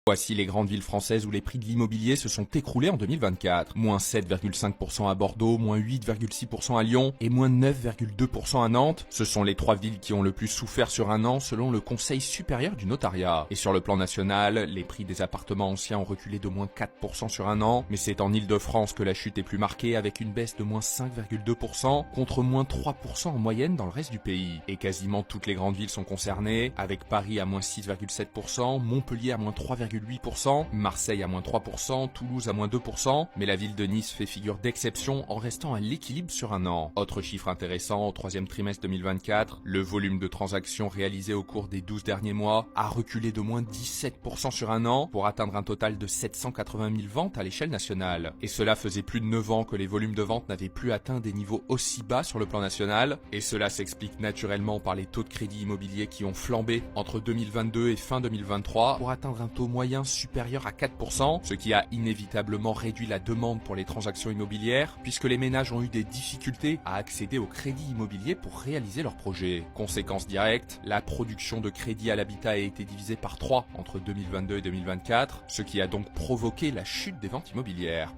Voici les grandes villes françaises où les prix de l'immobilier se sont écroulés en 2024. Moins 7,5% à Bordeaux, moins 8,6% à Lyon et moins 9,2% à Nantes. Ce sont les trois villes qui ont le plus souffert sur un an selon le Conseil supérieur du notariat. Et sur le plan national, les prix des appartements anciens ont reculé de moins 4% sur un an, mais c'est en Île-de-France que la chute est plus marquée avec une baisse de moins 5,2% contre moins 3% en moyenne dans le reste du pays. Et quasiment toutes les grandes villes sont concernées, avec Paris à moins 6,7%, Montpellier à moins 3,8%, Marseille à moins 3%, Toulouse à moins 2%, mais la ville de Nice fait figure d'exception en restant à l'équilibre sur un an. Autre chiffre intéressant, au troisième trimestre 2024, le volume de transactions réalisées au cours des 12 derniers mois a reculé de moins 17% sur un an pour atteindre un total de 780 000 ventes à l'échelle nationale. Et cela faisait plus de 9 ans que les volumes de vente n'avaient plus atteint des niveaux aussi bas sur le plan national, et cela s'explique naturellement par les taux de crédit immobilier qui ont flambé entre 2022 et fin 2023 pour atteindre un taux moyen supérieur à 4%, ce qui a inévitablement réduit la demande pour les transactions immobilières, puisque les ménages ont eu des difficultés à accéder au crédit immobilier pour réaliser leurs projets. Conséquence directe, la production de crédit à l'habitat a été divisée par 3 entre 2022 et 2024, ce qui a donc provoqué la chute des ventes immobilières.